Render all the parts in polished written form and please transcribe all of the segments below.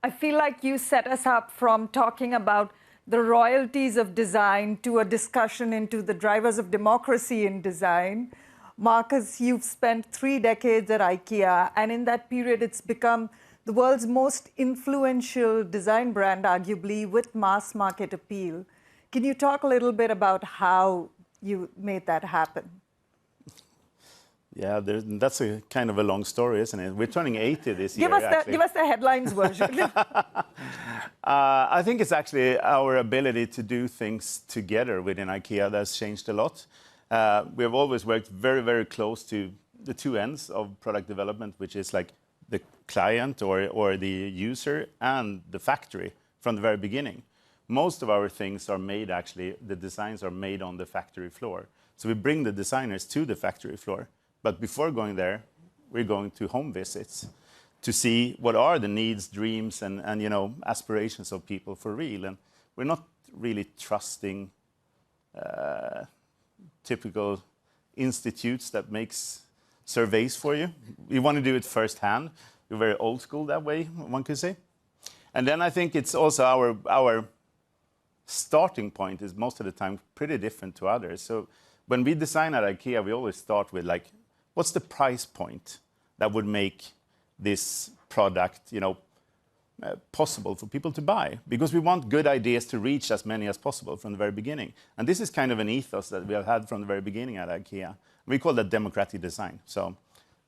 I feel like you set us up from talking about the royalties of design to a discussion into the drivers of democracy in design. Marcus, you've spent 3 decades at IKEA, and in that period, it's become the world's most influential design brand, arguably, with mass market appeal. Can you talk a little bit about how you made that happen? Yeah, that's a kind of a long story, isn't it? We're turning 80 this year, actually. Give us the headlines version. I think it's actually our ability to do things together within IKEA that's changed a lot. We have always worked very, very close to the two ends of product development, which is like the client or the user and the factory from the very beginning. Most of our things are made, actually, the designs are made on the factory floor. So we bring the designers to the factory floor. But before going there, we're going to home visits to see what are the needs, dreams, and you know, aspirations of people for real. And we're not really trusting typical institutes that makes surveys for you. We want to do it firsthand. We're very old school that way, one could say. And then I think it's also our starting point is most of the time pretty different to others. So when we design at IKEA, we always start with like, what's the price point that would make this product, you know, possible for people to buy? Because we want good ideas to reach as many as possible from the very beginning. And this is kind of an ethos that we have had from the very beginning at IKEA. We call that democratic design. So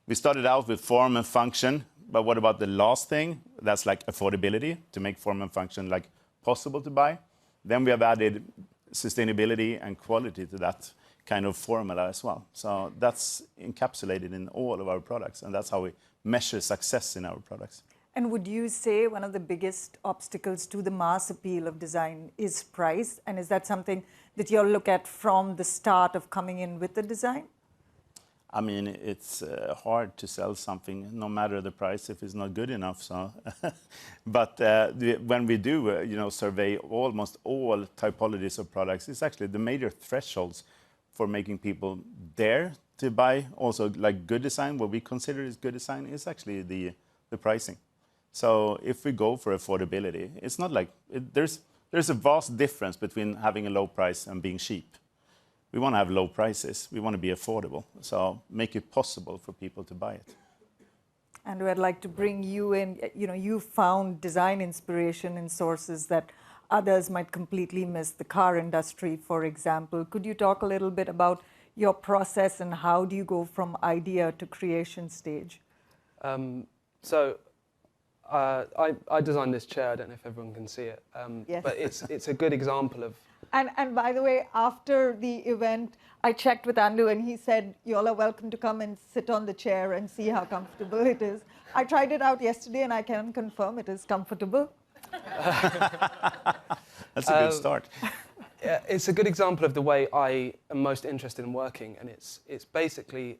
we started out with form and function, but what about the last thing? That's like affordability, to make form and function like possible to buy. Then we have added sustainability and quality to that kind of formula as well. So that's encapsulated in all of our products, and that's how we measure success in our products. And would you say one of the biggest obstacles to the mass appeal of design is price? And is that something that you'll look at from the start of coming in with the design? I mean, it's hard to sell something, no matter the price, if it's not good enough. So, but when we do, you know, survey almost all typologies of products, it's actually the major thresholds for making people dare to buy. Also, like good design, what we consider is good design, is actually the pricing. So, if we go for affordability, it's not like there's a vast difference between having a low price and being cheap. We want to have low prices. We want to be affordable. So make it possible for people to buy it. Andrew, I'd like to bring you in. You know, you found design inspiration in sources that others might completely miss, the car industry, for example. Could you talk a little bit about your process and how do you go from idea to creation stage? I designed this chair. I don't know if everyone can see it, yes. But it's a good example of. And by the way, after the event, I checked with Andu and he said, you all are welcome to come and sit on the chair and see how comfortable it is. I tried it out yesterday and I can confirm it is comfortable. That's a good start. Yeah, it's a good example of the way I am most interested in working, and it's basically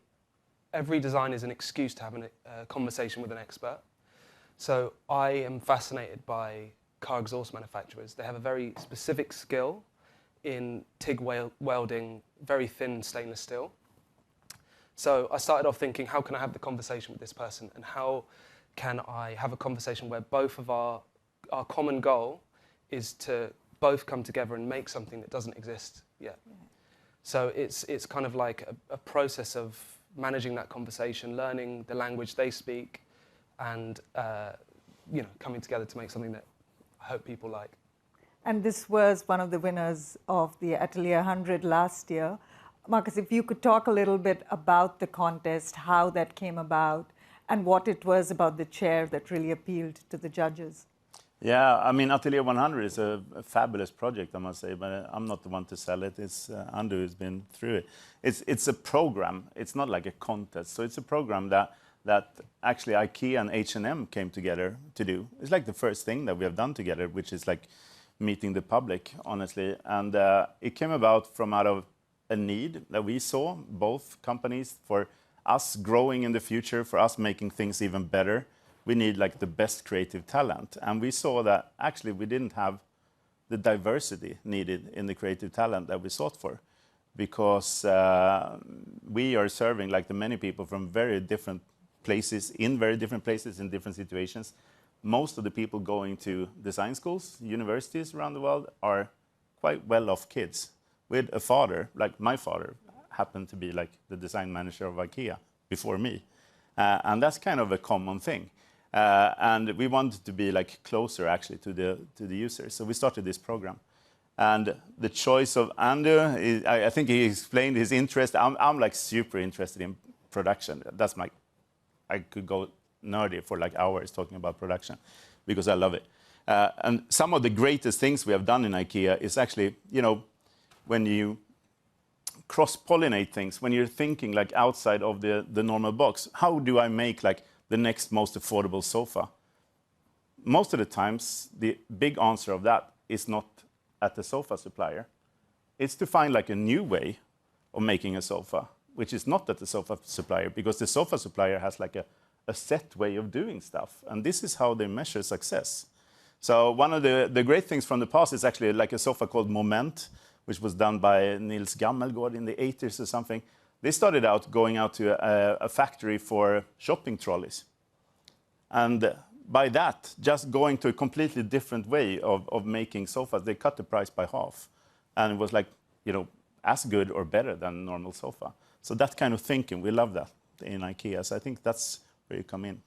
every design is an excuse to have a conversation with an expert. So I am fascinated by car exhaust manufacturers. They have a very specific skill in TIG welding very thin stainless steel. So I started off thinking, how can I have the conversation with this person, and how can I have a conversation where both of our common goal is to both come together and make something that doesn't exist yet. Yeah. So it's kind of like a process of managing that conversation, learning the language they speak, and you know, coming together to make something that I hope people like. And this was one of the winners of the Atelier 100 last year. Marcus, if you could talk a little bit about the contest, how that came about, and what it was about the chair that really appealed to the judges. Yeah, I mean, Atelier 100 is a fabulous project, I must say, but I'm not the one to sell it. It's Andu who's been through it. It's a program. It's not like a contest. So it's a program that actually IKEA and H&M came together to do. It's like the first thing that we have done together, which is like meeting the public, honestly. And it came about from out of a need that we saw, both companies, for us growing in the future, for us making things even better. We need like the best creative talent. And we saw that actually we didn't have the diversity needed in the creative talent that we sought for, because we are serving like the many people from very different places, in very different places, in different situations. most of the people going to design schools, universities around the world are quite well-off kids with a father, like my father happened to be like the design manager of IKEA before me. And that's kind of a common thing. And we wanted to be like closer actually to the users. So we started this program. And the choice of Andu, I think he explained his interest. I'm like super interested in production. That's I could go nerdy for like hours talking about production because I love it. And some of the greatest things we have done in IKEA is actually, you know, when you cross-pollinate things, when you're thinking like outside of the normal box, how do I make like the next most affordable sofa? Most of the times, the big answer of that is not at the sofa supplier. It's to find like a new way of making a sofa, which is not at the sofa supplier, because the sofa supplier has like a set way of doing stuff. And this is how they measure success. So one of the great things from the past is actually like a sofa called Moment, which was done by Nils Gammelgård in the 80s or something. They started out going out to a factory for shopping trolleys. And by that, just going to a completely different way of making sofas, they cut the price by half. And it was like, you know, as good or better than a normal sofa. So that kind of thinking, we love that in IKEA. So I think that's where you come in.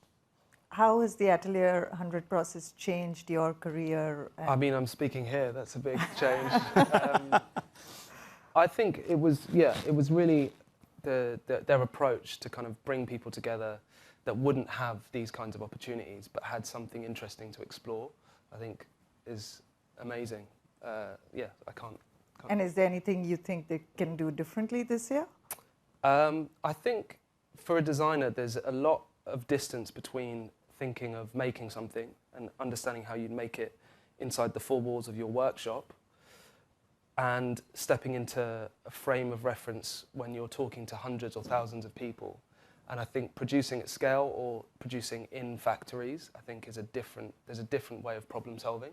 How has the Atelier 100 process changed your career? I mean, I'm speaking here. That's a big change. I think it was really their approach to kind of bring people together that wouldn't have these kinds of opportunities, but had something interesting to explore, I think is amazing. I can't. And is there anything you think they can do differently this year? I think for a designer, there's a lot of distance between thinking of making something and understanding how you'd make it inside the four walls of your workshop and stepping into a frame of reference when you're talking to hundreds or thousands of people. And I think producing at scale or producing in factories, I think there's a different way of problem solving.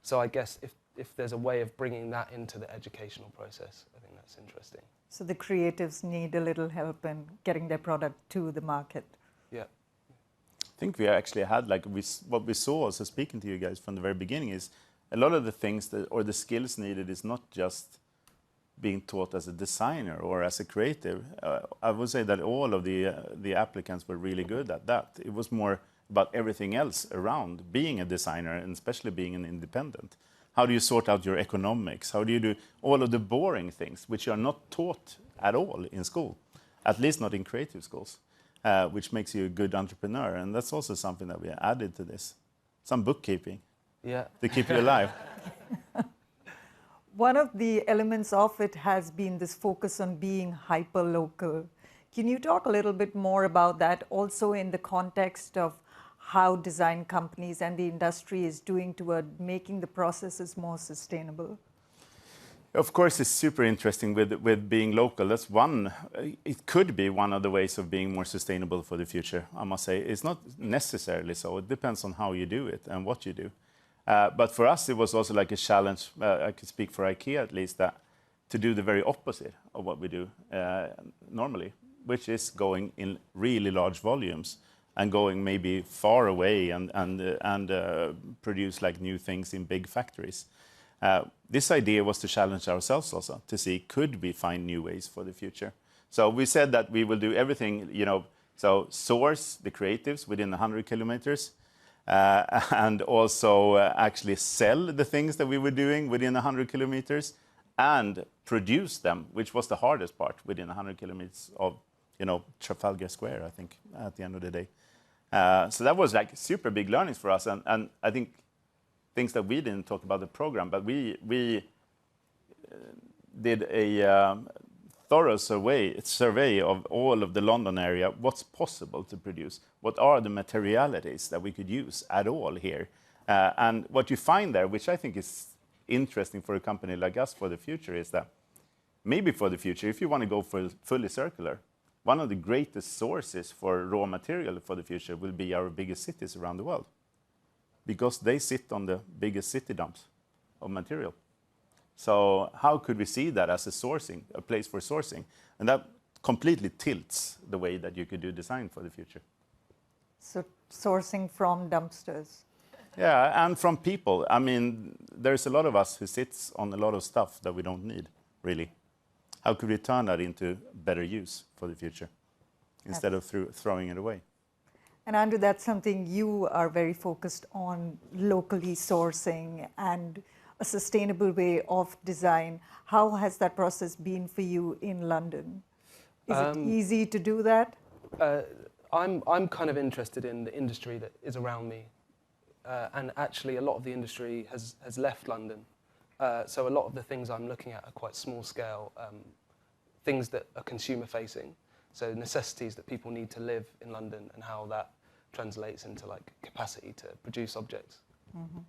So I guess if there's a way of bringing that into the educational process, I think that's interesting. So the creatives need a little help in getting their product to the market. Yeah. I think we actually had, like, what we saw also speaking to you guys from the very beginning is a lot of the things or the skills needed is not just being taught as a designer or as a creative. I would say that all of the applicants were really good at that. It was more about everything else around being a designer and especially being an independent. How do you sort out your economics? How do you do all of the boring things which are not taught at all in school, at least not in creative schools, which makes you a good entrepreneur. And that's also something that we added to this. Some bookkeeping to keep you alive. One of the elements of it has been this focus on being hyper-local. Can you talk a little bit more about that, also in the context of how design companies and the industry is doing toward making the processes more sustainable? Of course, it's super interesting with being local. That's one. It could be one of the ways of being more sustainable for the future, I must say. It's not necessarily so. It depends on how you do it and what you do. But for us, it was also like a challenge, I could speak for IKEA at least, that to do the very opposite of what we do normally, which is going in really large volumes and going maybe far away and produce like new things in big factories. This idea was to challenge ourselves also, to see could we find new ways for the future. So we said that we will do everything, so source the creatives within 100 kilometers, and also actually sell the things that we were doing within 100 kilometers and produce them, which was the hardest part within 100 kilometers of, Trafalgar Square, I think, at the end of the day. So that was like super big learnings for us. And I think things that we didn't talk about the program, but we did a thorough survey of all of the London area, what's possible to produce, what are the materialities that we could use at all here. And what you find there, which I think is interesting for a company like us for the future, is that maybe for the future, if you want to go for fully circular, one of the greatest sources for raw material for the future will be our biggest cities around the world, because they sit on the biggest city dumps of material. So how could we see that as a place for sourcing? And that completely tilts the way that you could do design for the future. So sourcing from dumpsters. Yeah, and from people. I mean, there's a lot of us who sits on a lot of stuff that we don't need, really. How could we turn that into better use for the future instead of throwing it away? And Andrew, that's something you are very focused on, locally sourcing and a sustainable way of design. How has that process been for you in London? Is it easy to do that? I'm kind of interested in the industry that is around me. And actually, a lot of the industry has left London. So a lot of the things I'm looking at are quite small scale, things that are consumer facing. So necessities that people need to live in London and how that translates into like capacity to produce objects. Mm-hmm.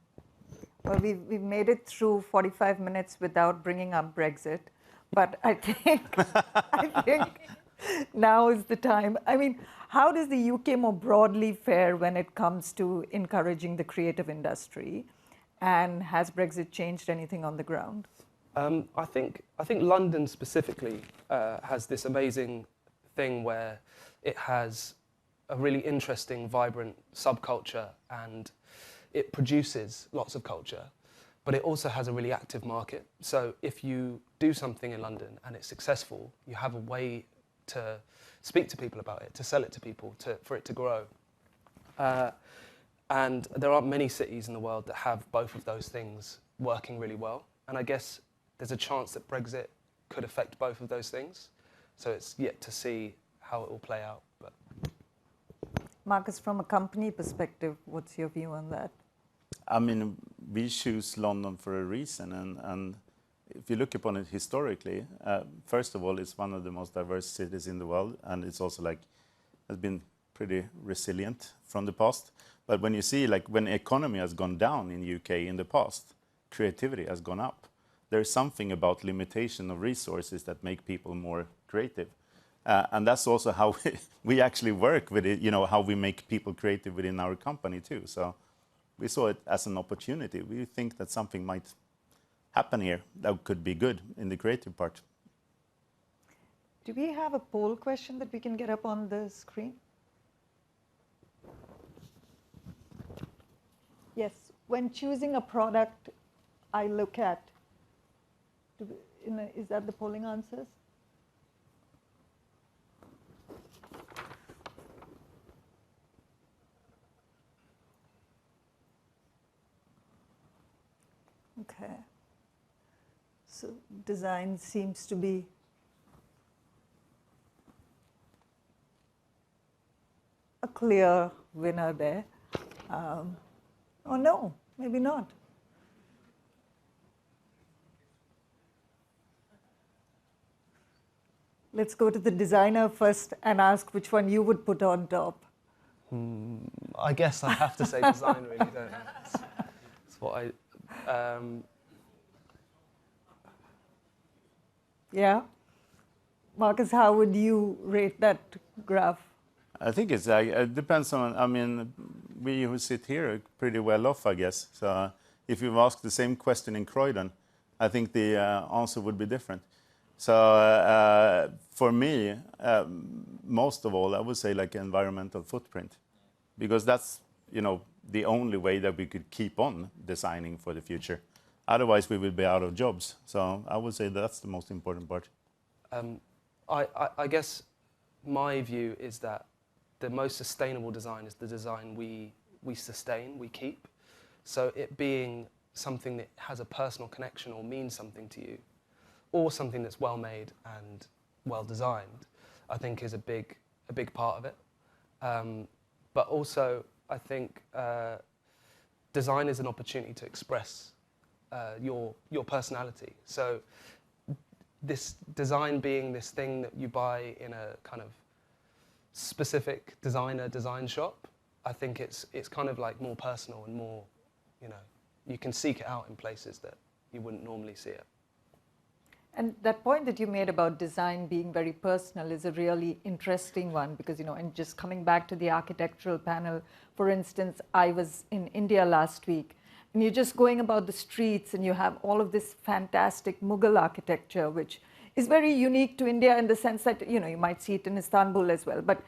Well, we've made it through 45 minutes without bringing up Brexit, but I think now is the time. I mean, how does the UK more broadly fare when it comes to encouraging the creative industry? And has Brexit changed anything on the ground? I think London specifically has this amazing thing where it has a really interesting, vibrant subculture, and it produces lots of culture, but it also has a really active market. So if you do something in London and it's successful, you have a way to speak to people about it, to sell it to people, for it to grow. And there aren't many cities in the world that have both of those things working really well. And I guess there's a chance that Brexit could affect both of those things. So it's yet to see how it will play out. But Marcus, from a company perspective, what's your view on that? I mean, we choose London for a reason, and if you look upon it historically, first of all, it's one of the most diverse cities in the world, and it's also like has been pretty resilient from the past. But when you see, like, when economy has gone down in UK in the past, creativity has gone up. There's something about limitation of resources that make people more creative. And that's also how we actually work with it, you know, how we make people creative within our company too. So we saw it as an opportunity. We think that something might happen here that could be good in the creative part. Do we have a poll question that we can get up on the screen? Yes, when choosing a product I look at, is that the polling answers? Okay. So design seems to be a clear winner there. Or no, maybe not. Let's go to the designer first and ask which one you would put on top. I guess I have to say design, really, don't I? That's what I... Yeah? Marcus, how would you rate that graph? I think it depends on, I mean, we who sit here are pretty well off, I guess. So if you've asked the same question in Croydon, I think the answer would be different. So for me, most of all, I would say like environmental footprint, because that's, you know, the only way that we could keep on designing for the future. Otherwise, we would be out of jobs. So I would say that's the most important part. I guess my view is that the most sustainable design is the design we sustain, we keep. So it being something that has a personal connection or means something to you, or something that's well made and well designed, I think is a big part of it. But also, I think design is an opportunity to express your personality. So this design being this thing that you buy in a kind of specific design shop, I think it's kind of like more personal and more, you know, you can seek it out in places that you wouldn't normally see it. And that point that you made about design being very personal is a really interesting one because, you know, and just coming back to the architectural panel, for instance, I was in India last week, and you're just going about the streets and you have all of this fantastic Mughal architecture, which is very unique to India in the sense that, you know, you might see it in Istanbul as well, but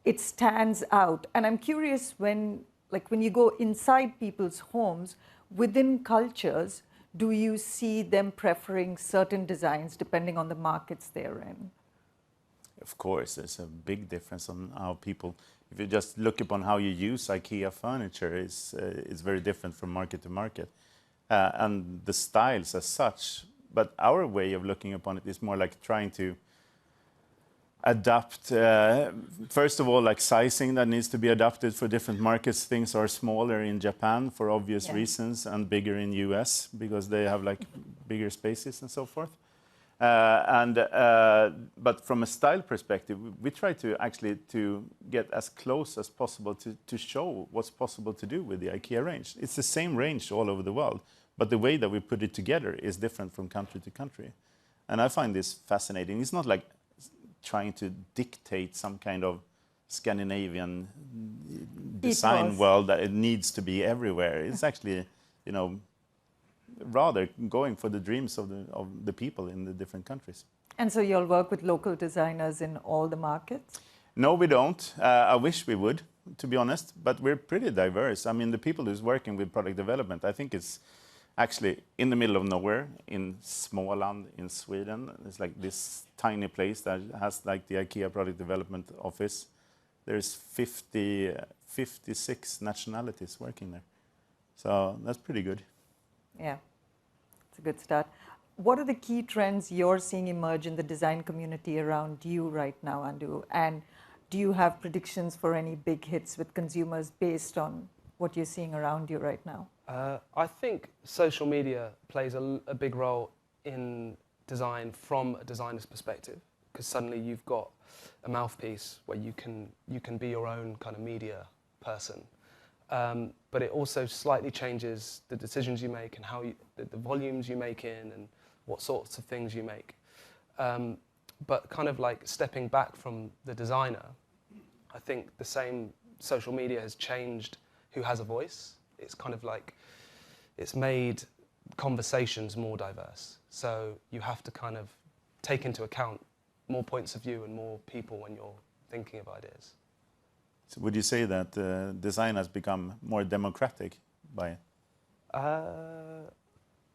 it stands out. And I'm curious, when like when you go inside people's homes, within cultures, do you see them preferring certain designs depending on the markets they're in? Of course, there's a big difference on how people, if you just look upon how you use IKEA furniture, it's very different from market to market. And the styles as such, but our way of looking upon it is more like trying to adapt, first of all, like sizing that needs to be adapted for different markets. Things are smaller in Japan for obvious reasons and bigger in US because they have like bigger spaces and so forth. But from a style perspective, we try to actually to get as close as possible to show what's possible to do with the IKEA range. It's the same range all over the world, but the way that we put it together is different from country to country. And I find this fascinating. It's not like trying to dictate some kind of Scandinavian design world that it needs to be everywhere. It's actually, you know, rather going for the dreams of the people in the different countries. And so you'll work with local designers in all the markets? No, we don't. I wish we would, to be honest, but we're pretty diverse. I mean, the people who's working with product development, I think it's actually in the middle of nowhere in Småland in Sweden. It's like this tiny place that has like the IKEA product development office. There's 56 nationalities working there. So that's pretty good. Yeah, it's a good start. What are the key trends you're seeing emerge in the design community around you right now, Andu? And do you have predictions for any big hits with consumers based on what you're seeing around you right now? I think social media plays a big role in design from a designer's perspective, because suddenly you've got a mouthpiece where you can be your own kind of media person. But it also slightly changes the decisions you make and how the volumes you make in and what sorts of things you make. But kind of like stepping back from the designer, I think the same social media has changed who has a voice. It's kind of like, it's made conversations more diverse. So you have to kind of take into account more points of view and more people when you're thinking of ideas. So would you say that design has become more democratic by it?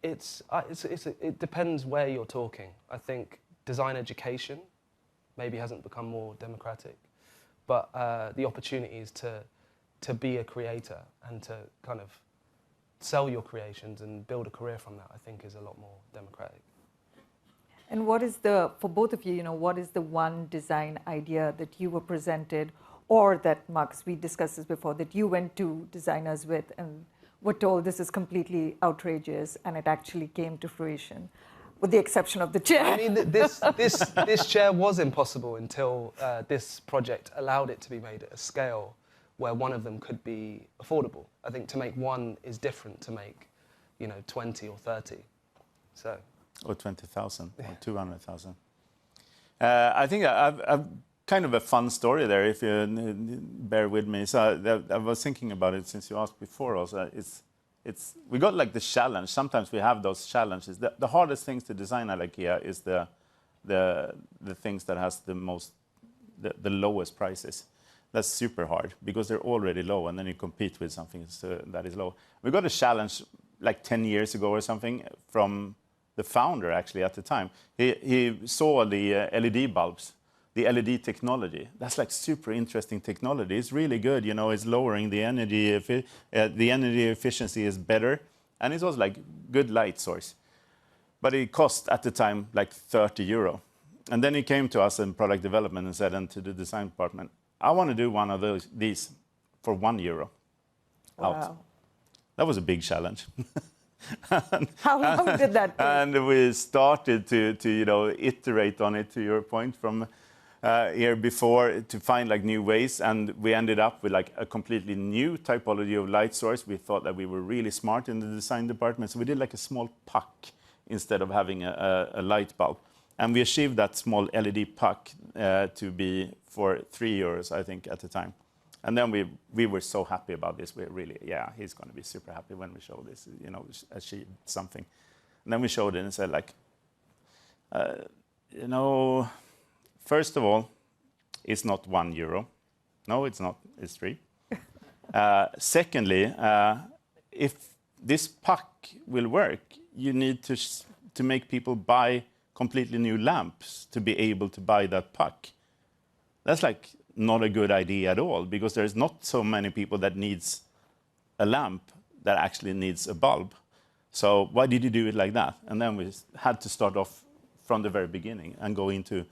It depends where you're talking. I think design education maybe hasn't become more democratic, but the opportunities to be a creator and to kind of sell your creations and build a career from that, I think is a lot more democratic. And what is for both of you, what is the one design idea that you were presented, or that, Marcus, we discussed this before, that you went to designers with and were told this is completely outrageous, and it actually came to fruition, with the exception of the chair? I mean, this chair was impossible until this project allowed it to be made at a scale where one of them could be affordable. I think to make one is different to make, 20 or 30. So. Or 20,000 or 200,000. I think I've kind of a fun story there, if you bear with me. So I was thinking about it since you asked before also. We got like the challenge. Sometimes we have those challenges. The hardest things to design at IKEA is the things that has the lowest prices. That's super hard because they're already low, and then you compete with something that is low. We got a challenge like 10 years ago or something from the founder actually at the time. He saw the LED bulbs, the LED technology. That's like super interesting technology. It's really good, it's lowering the energy, the energy efficiency is better, and it's also like good light source. But it cost at the time like 30 euro. And then he came to us in product development and said, and to the design department, I want to do one of these for 1 euro. Wow. Out. That was a big challenge. How long did that take? And we started to iterate on it, to your point from here before, to find like new ways, and we ended up with like a completely new typology of light source. We thought that we were really smart in the design department, so we did like a small puck instead of having a light bulb, and we achieved that small LED puck to be for 3 euros, I think, at the time. And then we were so happy about this. We really, he's going to be super happy when we show this, achieved something. And then we showed it and said, like, first of all, it's not 1 euro. No, it's not. It's 3. Secondly, if this puck will work, you need to make people buy completely new lamps to be able to buy that puck. That's like not a good idea at all, because there's not so many people that needs a lamp that actually needs a bulb. So why did you do it like that? And then we had to start off from the very beginning and go into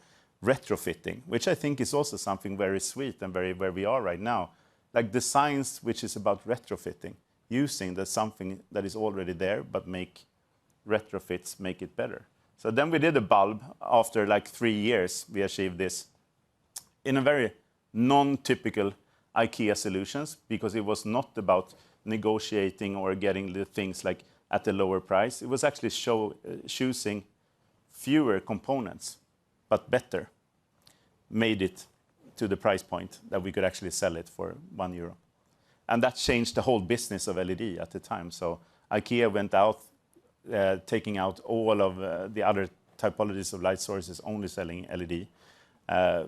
retrofitting, which I think is also something very sweet and very where we are right now. Like designs which is about retrofitting, using something that is already there, but make retrofits make it better. So then we did a bulb. After like 3 years, we achieved this in a very non-typical IKEA solutions, because it was not about negotiating or getting the things like at a lower price. It was actually choosing fewer components, but better, made it to the price point that we could actually sell it for €1. And that changed the whole business of LED at the time. So IKEA went out, taking out all of the other typologies of light sources, only selling LED,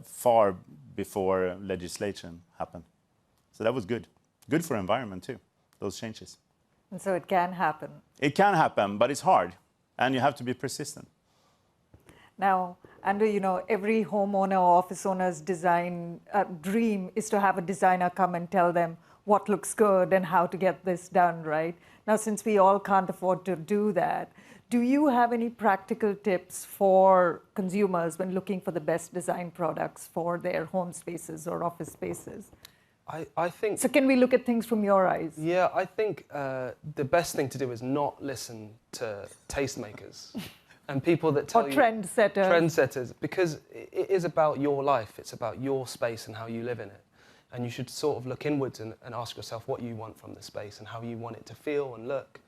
far before legislation happened. So that was good. Good for environment too, those changes. And so it can happen. It can happen, but it's hard, and you have to be persistent. Now, Andu, you know, every homeowner or office owner's design dream is to have a designer come and tell them what looks good and how to get this done, right? Now, since we all can't afford to do that, do you have any practical tips for consumers when looking for the best design products for their home spaces or office spaces? I think... So can we look at things from your eyes? Yeah, I think the best thing to do is not listen to tastemakers and people that tell you... trendsetters. Trendsetters, because it is about your life. It's about your space and how you live in it. And you should sort of look inwards and ask yourself what you want from the space and how you want it to feel and look.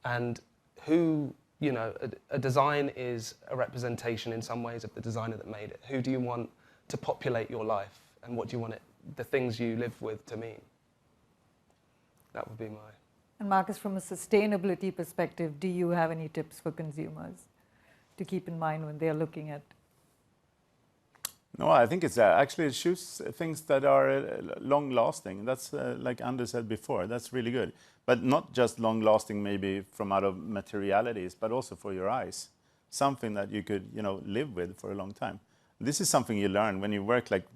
And who, you know, a design is a representation in some ways of the designer that made it. Who do you want to populate your life, and what do you want the things you live with to mean? That would be my... And Marcus, from a sustainability perspective, do you have any tips for consumers to keep in mind when they're looking at? No, I think it's actually choose things that are long-lasting. That's like Andu said before, that's really good. But not just long-lasting maybe from out of materialities, but also for your eyes. Something that you could, you know, live with for a long time. This is something you learn when you work like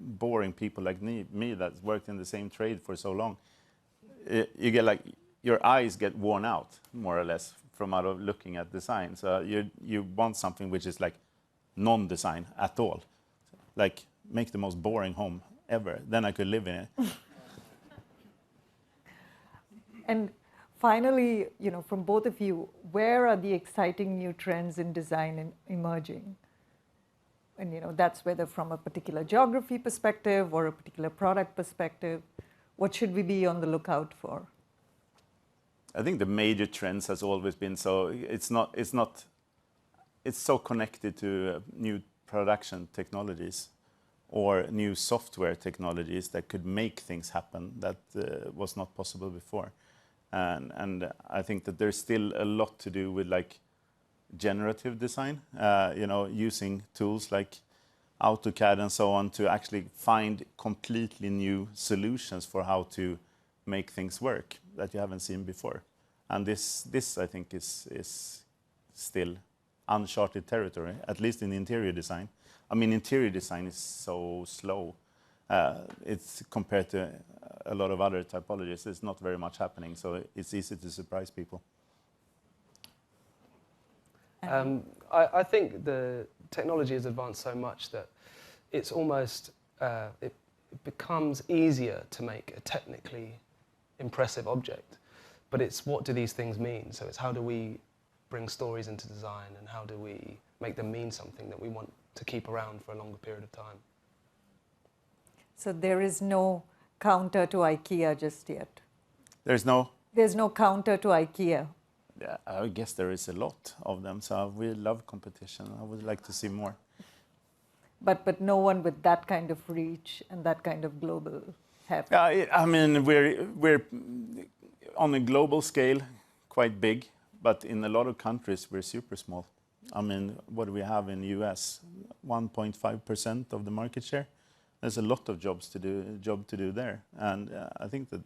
boring people like me that's worked in the same trade for so long. You get like, your eyes get worn out, more or less, from out of looking at design. So you want something which is like non-design at all. Like, make the most boring home ever. Then I could live in it. And finally, you know, from both of you, where are the exciting new trends in design emerging? And, you know, that's whether from a particular geography perspective or a particular product perspective. What should we be on the lookout for? I think the major trends has always been it's so connected to new production technologies or new software technologies that could make things happen that was not possible before. And I think that there's still a lot to do with like generative design, you know, using tools like AutoCAD and so on to actually find completely new solutions for how to make things work that you haven't seen before. And this I think is still uncharted territory, at least in interior design. I mean, interior design is so slow. It's compared to a lot of other typologies, there's not very much happening, so it's easy to surprise people. I think the technology has advanced so much that it's almost, it becomes easier to make a technically impressive object, but it's what do these things mean? So it's how do we bring stories into design, and how do we make them mean something that we want to keep around for a longer period of time? So there is no counter to IKEA just yet? There's no counter to IKEA? Yeah, I guess there is a lot of them, so we love competition. I would like to see more. But no one with that kind of reach and that kind of global heft. I mean, we're on a global scale quite big, but in a lot of countries we're super small. I mean, what do we have in the US? 1.5% of the market share. there's a lot of job to do there, and I think that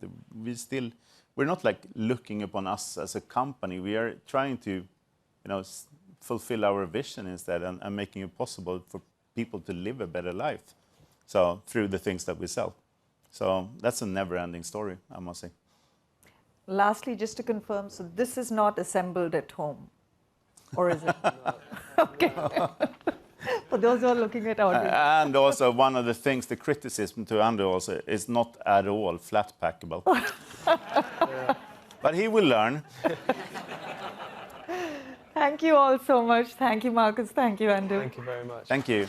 we're not like looking upon us as a company. We are trying to, fulfill our vision instead, and making it possible for people to live a better life. So through the things that we sell. So that's a never-ending story, I must say. Lastly, just to confirm, so this is not assembled at home, or is it? Okay. For those who are looking at audio. And also one of the things, the criticism to Andu also is not at all flat packable. But he will learn. Thank you all so much. Thank you, Marcus. Thank you, Andu. Thank you very much. Thank you.